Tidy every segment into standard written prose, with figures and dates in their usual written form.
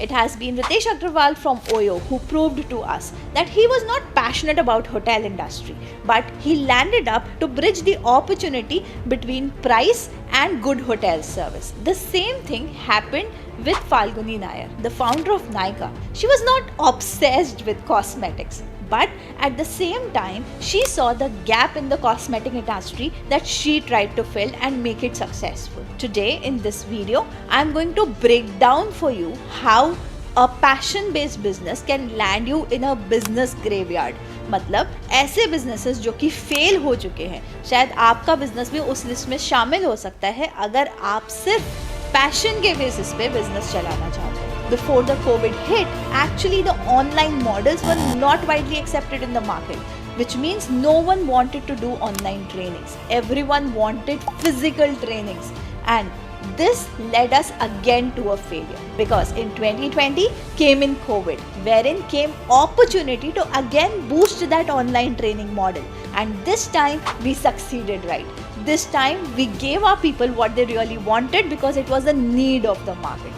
It has been Ritesh Agrawal from Oyo who proved to us that he was not passionate about hotel industry, but he landed up to bridge the opportunity between price and good hotel service. The same thing happened with Falguni Nair, the founder of Nykaa. She was not obsessed with cosmetics, but at the same time she saw the gap in the cosmetic industry that she tried to fill and make it successful. Today in this video I am going to break down for you how a passion based business can land you in a business graveyard. मतलब ऐसे businesses जो कि fail हो चुके हैं, शायद आपका business भी उस लिस्ट में शामिल हो सकता है अगर आप सिर्फ पैशन के बेसिस पे बिजनेस चलाना चाहते हैं. Before the COVID hit, actually the online models were not widely accepted in the market, which means no one wanted to do online trainings. Everyone wanted physical trainings, and this led us again to a failure, because in 2020 came in COVID, wherein came opportunity to again boost that online training model, and this time we succeeded, right? This time we gave our people what they really wanted because it was the need of the market.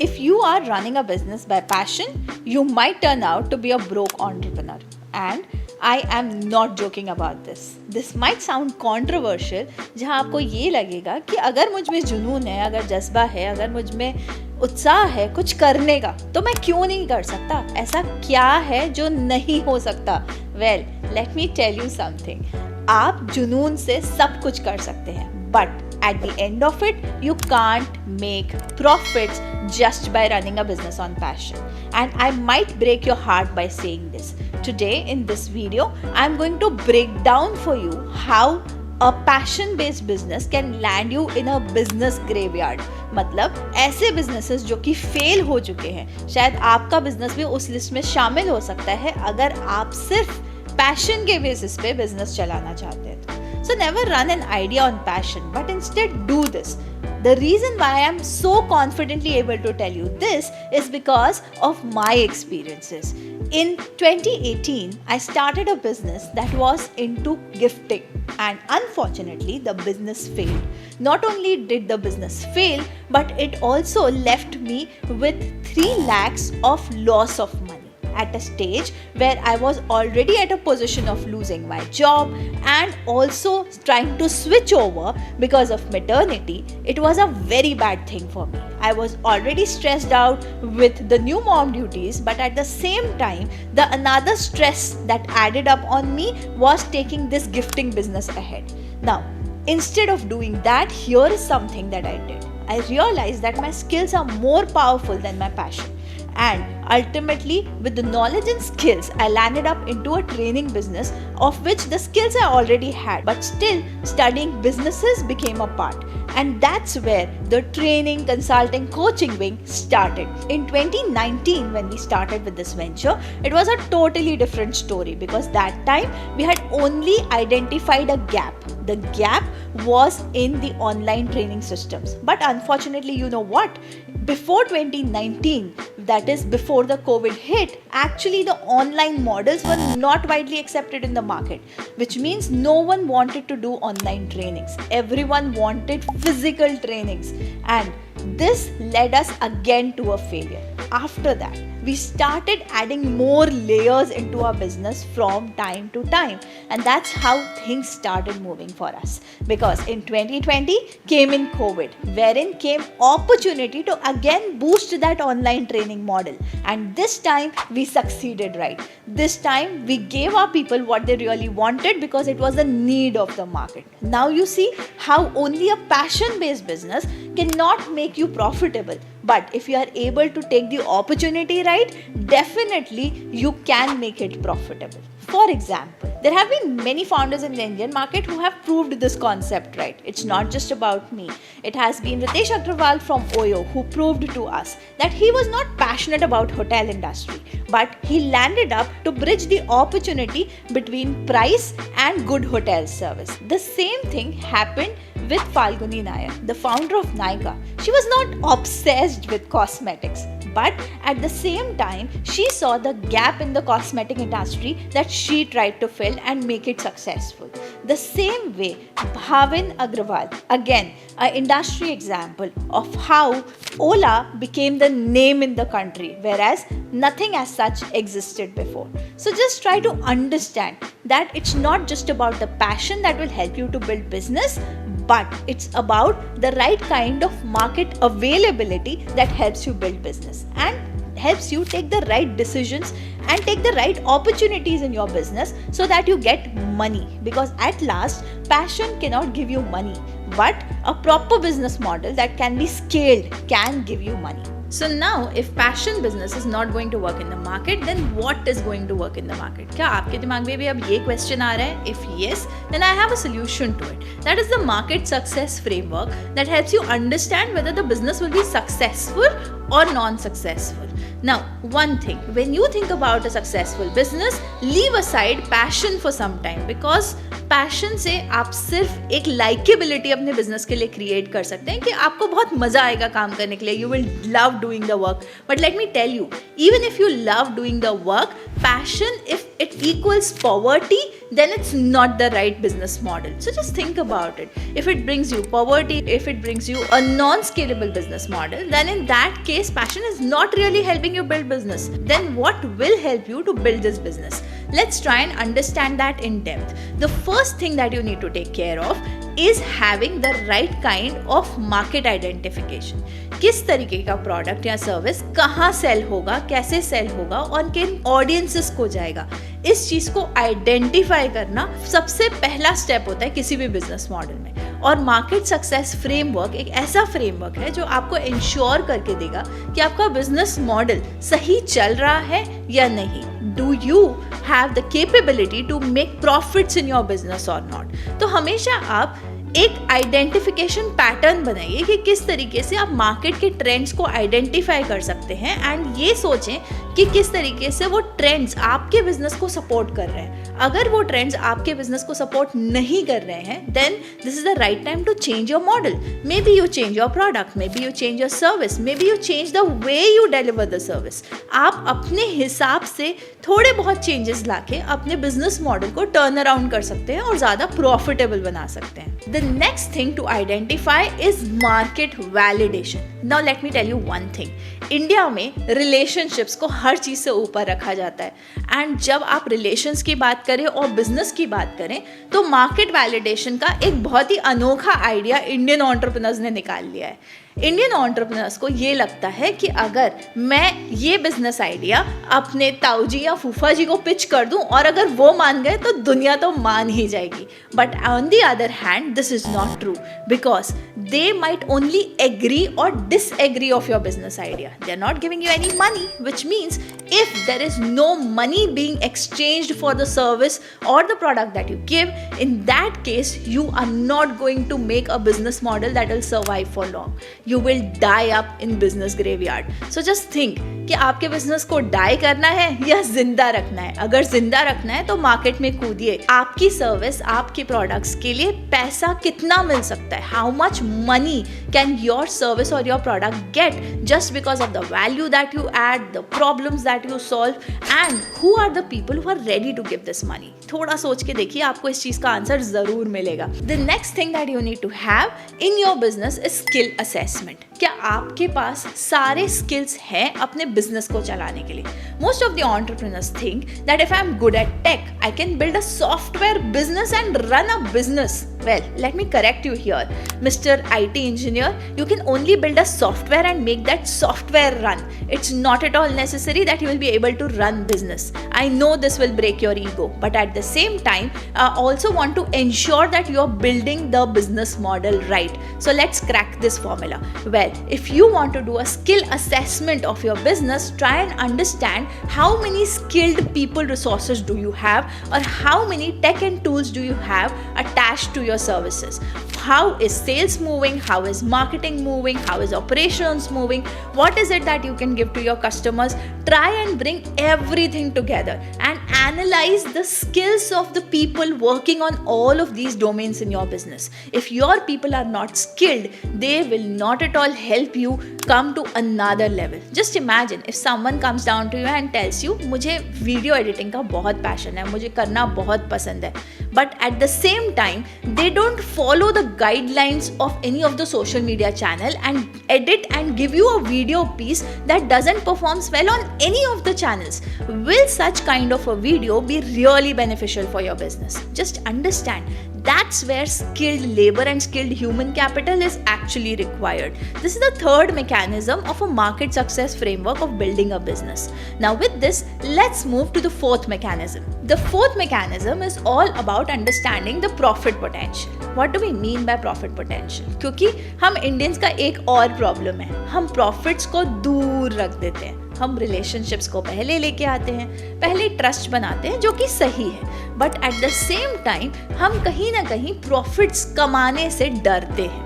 If you are running a business by passion, you might turn out to be a broke entrepreneur. And I am not joking about this. This might sound controversial, जहाँ आपको ये लगेगा कि अगर मुझ में जुनून है, अगर जज्बा है, अगर मुझ में उत्साह है कुछ करने का, तो मैं क्यों नहीं कर सकता? ऐसा क्या है जो नहीं हो सकता? Well, let me tell you something. आप जुनून से सब कुछ कर सकते हैं, but at the end of it, you can't make profits just by running a business on passion. And I might break your heart by saying this. Today in this video, I'm going to break down for you how a passion based business can land you in a business graveyard. मतलब ऐसे businesses जो कि fail हो चुके हैं, शायद आपका business भी उस list में शामिल हो सकता है अगर आप सिर्फ passion के basis पे business चलाना चाहते हैं. So never run an idea on passion, but instead do this. The reason why I am so confidently able to tell you this is because of my experiences. In 2018, I started a business that was into gifting, and unfortunately the business failed. Not only did the business fail, but it also left me with 3 lakhs of loss of money. At a stage where I was already at a position of losing my job and also trying to switch over because of maternity, it was a very bad thing for me. I was already stressed out with the new mom duties, but at the same time, the another stress that added up on me was taking this gifting business ahead. Now, instead of doing that, here is something that I did. I realized that my skills are more powerful than my passion. And ultimately, with the knowledge and skills, I landed up into a training business of which the skills I already had, but still studying businesses became a part. And that's where the training, consulting, coaching wing started. In 2019, when we started with this venture, it was a totally different story because that time we had only identified a gap. The gap was in the online training systems. But unfortunately, you know what? Before 2019, that is before the COVID hit, actually the online models were not widely accepted in the market, which means no one wanted to do online trainings. Everyone wanted physical trainings, and this led us again to a failure. After that, we started adding more layers into our business from time to time, and that's how things started moving for us. Because in 2020 came in COVID, wherein came opportunity to again boost that online training model, and this time we succeeded, right? This time we gave our people what they really wanted because it was the need of the market. Now you see how only a passion based business cannot make you profitable, but if you are able to take the opportunity right, definitely you can make it profitable. For example, there have been many founders in the Indian market who have proved this concept right. It's not just about me. It has been Ritesh Agrawal from Oyo who proved to us that he was not passionate about hotel industry, but he landed up to bridge the opportunity between price and good hotel service. The same thing happened with Falguni Nair, the founder of Nykaa. She was not obsessed with cosmetics, But at the same time, she saw the gap in the cosmetic industry that she tried to fill and make it successful. The same way, Bhavin Agrawal, again, an industry example of how Ola became the name in the country, whereas nothing as such existed before. So just try to understand that it's not just about the passion that will help you to build business, but it's about the right kind of market availability that helps you build business and helps you take the right decisions and take the right opportunities in your business so that you get money. Because at last, passion cannot give you money, but a proper business model that can be scaled can give you money. So now, if passion business is not going to work in the market, then what is going to work in the market? क्या आपके दिमाग में भी अब ये question आ रहा है? If yes, then I have a solution to it. That is the market success framework that helps you understand whether the business will be successful or non-successful. Now, one thing, when you think about a successful business, leave aside passion for some time, because passion से आप सिर्फ एक likeability अपने business के लिए create कर सकते हैं कि आपको बहुत मजा आएगा काम करने के लिए. You will love doing the work. But let me tell you, even if you love doing the work, passion, if it equals poverty, then it's not the right business model. So just think about it. If it brings you poverty, if it brings you a non-scalable business model, then in that case, passion is not really helping you build business. Then what will help you to build this business? Let's try and understand that in depth. The first thing that you need to take care of is having the right kind of market identification. किस तरीके का product या service कहाँ cell होगा, कैसे cell होगा और किन ऑडियंसेस को जाएगा, इस चीज को आइडेंटिफाई करना सबसे पहला स्टेप होता है किसी भी बिजनेस मॉडल में. और मार्केट सक्सेस फ्रेमवर्क एक ऐसा फ्रेमवर्क है जो आपको इंश्योर करके देगा कि आपका बिजनेस मॉडल सही चल रहा है या नहीं. Do you have the capability to make profits in your business और नॉट. तो हमेशा आप एक आइडेंटिफिकेशन पैटर्न बनाइए कि किस तरीके से आप मार्केट के ट्रेंड्स को आइडेंटिफाई कर सकते हैं एंड ये सोचें कि किस तरीके से वो ट्रेंड्स आपके बिजनेस को सपोर्ट कर रहे हैं. अगर वो ट्रेंड्स आपके बिजनेस को सपोर्ट नहीं कर रहे हैं, then this is the right time to change your model. Maybe you change your product, maybe you change your service, maybe you change the way you deliver the service. आप अपने हिसाब से थोड़े बहुत changes लाके अपने business model को turn around कर सकते हैं और ज़्यादा प्रॉफिटेबल बना सकते हैं. The next thing to identify is market validation. Now let me tell you one thing. India में रिलेशनशिप्स को हर चीज़ से ऊपर रखा जाता है एंड जब आप रिलेशंस की बात करें और बिजनेस की बात करें तो मार्केट वैलिडेशन का एक बहुत ही अनोखा आइडिया इंडियन एंटरप्रेन्योर्स ने निकाल लिया है. इंडियन एंटरप्रेन्योर्स को ये लगता है कि अगर मैं ये बिजनेस आइडिया अपने ताऊजी या फूफा जी को पिच कर दूं और अगर वो मान गए तो दुनिया तो मान ही जाएगी. But on the other hand this is not true, because they might only agree or disagree of your business idea. They are not giving you any money, which means if there is no money being exchanged for the service or the product that you give, in that case you are not going to make a business model that will survive for long. You will die up in business graveyard. So just think कि आपके business को die करना है या जिंदा रखना है. अगर जिंदा रखना है तो मार्केट में कूदिए. आपकी सर्विस, आपके प्रोडक्ट्स के लिए पैसा कितना मिल सकता है? How much money can your service or your product get just because of the value that you add, the problems that you solve, and who are the people who are ready to give this money? थोड़ा सोच के देखिए, आपको इस चीज का answer जरूर मिलेगा. The next thing that you need to have in your business is skill assessment. क्या आपके पास सारे स्किल्स हैं अपने बिजनेस को चलाने के लिए? Most of the entrepreneurs think that if I am good at tech, I can build a software business and run a business. Well, let me correct you here, Mr. IT engineer. You can only build a software and make that software run. It's not at all necessary that you will be able to run business. I know this will break your ego, but at the same time, I also want to ensure that you are building the business model right. So let's crack this formula. Well, if you want to do a skill assessment of your business, try and understand how many skilled people resources do you have, or how many tech and tools do you have attached to your services. How is sales moving? How is marketing moving? How is operations moving? What is it that you can give to your customers? Try and bring everything together and analyze the skills of the people working on all of these domains in your business. If your people are not skilled, they will not at all help you come to another level. Just imagine if someone comes down to you and tells you, मुझे video editing का बहुत passion है, मुझे करना बहुत पसंद है, but at the same time they don't follow the guidelines of any of the social media channel and edit and give you a video piece that doesn't performs well on any of the channels. Will such kind of a video be really beneficial for your business? Just understand, that's where skilled labor and skilled human capital is actually required. This is the third mechanism of a market success framework of building a business. Now with this, let's move to the fourth mechanism. The fourth mechanism is all about understanding the profit potential. What do we mean by profit potential? क्योंकि हम Indians का एक और problem है, हम profits को दूर रख देते हैं. हम रिलेशनशिप्स को पहले लेके आते हैं, पहले ट्रस्ट बनाते हैं, जो कि सही है, but at the same time हम कहीं ना कहीं प्रॉफिट्स कमाने से डरते हैं.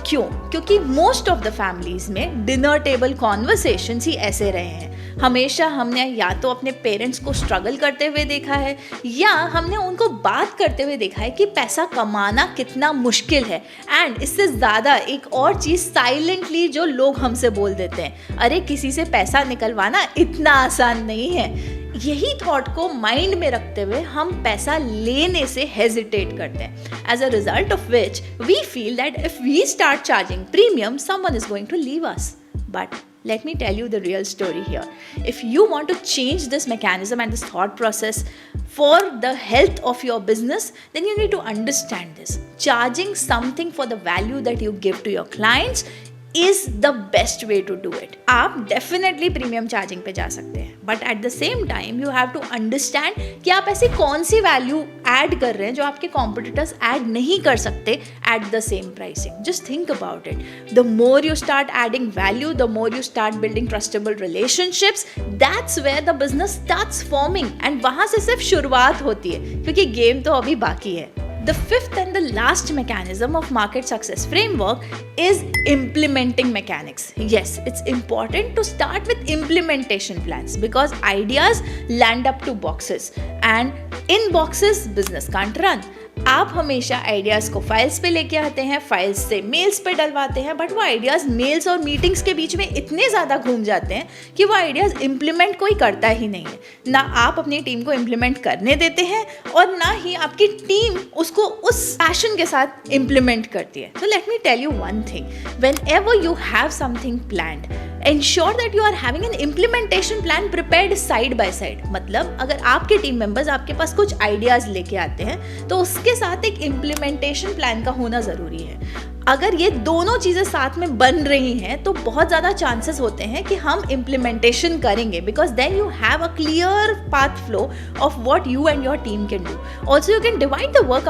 क्यों? क्योंकि मोस्ट ऑफ द फैमिलीज में डिनर टेबल कॉन्वर्सेशंस ही ऐसे रहे हैं. हमेशा हमने या तो अपने पेरेंट्स को स्ट्रगल करते हुए देखा है, या हमने उनको बात करते हुए देखा है कि पैसा कमाना कितना मुश्किल है. एंड इससे ज़्यादा एक और चीज़ साइलेंटली जो लोग हमसे बोल देते हैं, अरे किसी से पैसा निकलवाना इतना आसान नहीं है. यही थॉट को माइंड में रखते हुए हम पैसा लेने से हेजिटेट करते हैं. As a result of which we feel that if we start charging premium, someone is going to leave us. But let me tell you the real story here. If you want to change this mechanism and this thought process for the health of your business, then you need to understand this. Charging something for the value that you give to your clients is the best way to do it. आप definitely premium charging पे जा सकते हैं, but at the same time you have to understand कि आप ऐसी कौन सी value add कर रहे हैं जो आपके competitors add नहीं कर सकते at the same pricing. Just think about it. The more you start adding value, the more you start building trustable relationships. That's where the business starts forming, and वहाँ से सिर्फ शुरुआत होती है, क्योंकि game तो अभी बाकी है. The fifth and the last mechanism of market success framework is implementing mechanics. Yes, it's important to start with implementation plans because ideas land up to boxes, and in boxes business can't run. आप हमेशा ideas को files पे लेके आते हैं, files से mails पे डलवाते हैं, बट वो आइडियाज़ मेल्स और मीटिंग्स के बीच में इतने ज़्यादा घूम जाते हैं कि वो आइडियाज़ इम्प्लीमेंट कोई करता ही नहीं है. ना आप अपनी टीम को इम्प्लीमेंट करने देते हैं और ना ही आपकी टीम उसको उस पैशन के साथ इम्प्लीमेंट करती है. तो let me tell you one thing, whenever you have something planned, ensure that you are having an implementation plan prepared side by side. मतलब अगर आपके टीम मेंबर्स आपके पास कुछ आइडियाज़ लेके आते हैं तो उसके साथ एक इम्प्लीमेंटेशन प्लान का होना ज़रूरी है. अगर ये दोनों चीज़ें साथ में बन रही हैं तो बहुत ज़्यादा चांसेस होते हैं कि हम इम्प्लीमेंटेशन करेंगे, because then you have a clear path flow of what you and your team can do. Also you can divide the work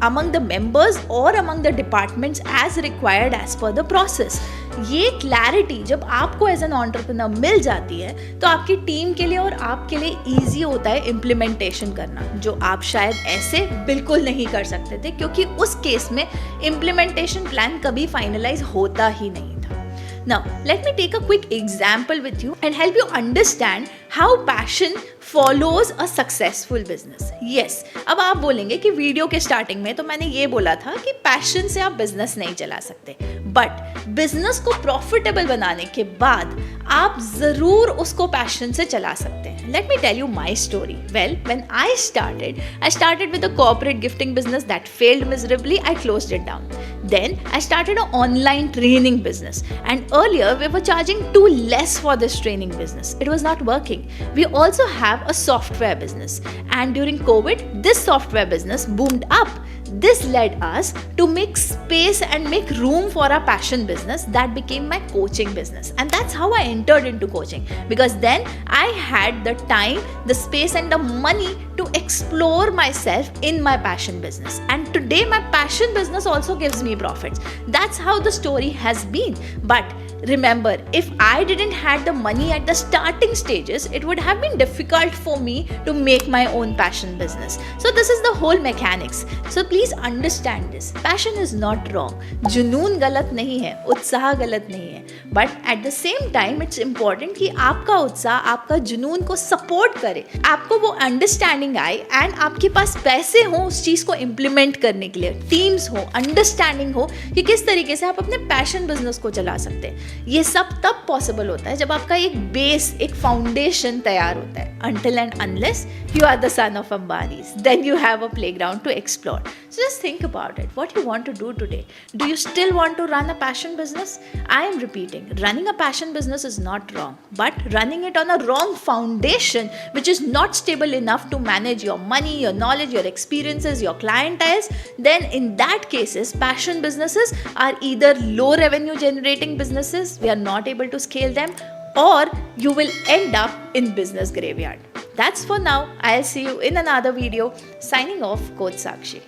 among the members or among the departments as required as per the process. ये clarity जब आपको as an entrepreneur मिल जाती है तो आपकी team के लिए और आपके लिए ईजी होता है इम्प्लीमेंटेशन करना, जो आप शायद ऐसे बिल्कुल नहीं कर सकते थे, क्योंकि उस केस में इम्प्लीमेंटेशन प्लान कभी फाइनलाइज होता ही नहीं था. Now, let me take a quick example with you and help you understand how passion follows a successful business. Yes, अब आप बोलेंगे कि वीडियो के स्टार्टिंग में तो मैंने ये बोला था कि पैशन से आप बिजनेस नहीं चला सकते, बट बिजनेस को प्रॉफिटेबल बनाने के बाद आप ज़रूर उसको पैशन से चला सकते हैं. Let me tell you my story. Well, when I started with a corporate gifting business that failed miserably. I closed it down. Then I started an online training business, and earlier we were charging too less for this training business. It was not working. We also have a software business, and during COVID, this software business boomed up. This led us to make space and make room for our passion business that became my coaching business. And that's how I entered into coaching, because then I had the time, the space and the money to explore myself in my passion business. And today my passion business also gives me profits. That's how the story has been. But Remember, if I didn't had the money at the starting stages, it would have been difficult for me to make my own passion business. So this is the whole mechanics. So please understand this. Passion is not wrong. जुनून गलत नहीं है, उत्साह गलत नहीं है. But at the same time, it's important कि आपका उत्साह, आपका जुनून को सपोर्ट करे, आपको वो अंडरस्टैंडिंग आए एंड आपके पास पैसे हो उस चीज़ को इम्प्लीमेंट करने के लिए, टीम्स हो, अंडरस्टैंडिंग हो कि किस तरीके से आप अपने पैशन बिजनेस को चला सकते हैं. ये सब तब पॉसिबल होता है जब आपका एक बेस, एक फाउंडेशन तैयार होता है. Until and unless you are the son of Ambanis, then you have a playground to explore. So just think about it. What you want to do today? Do you still want to run a passion business? I am repeating, running a passion business is not wrong, but running it on a wrong foundation, which is not stable enough to manage your money, your knowledge, your experiences, your clienteles, then in that cases, passion businesses are either low revenue generating businesses, we are not able to scale them, or you will end up in business graveyard. That's for now. I'll see you in another video. Signing off, Coach Sakshi.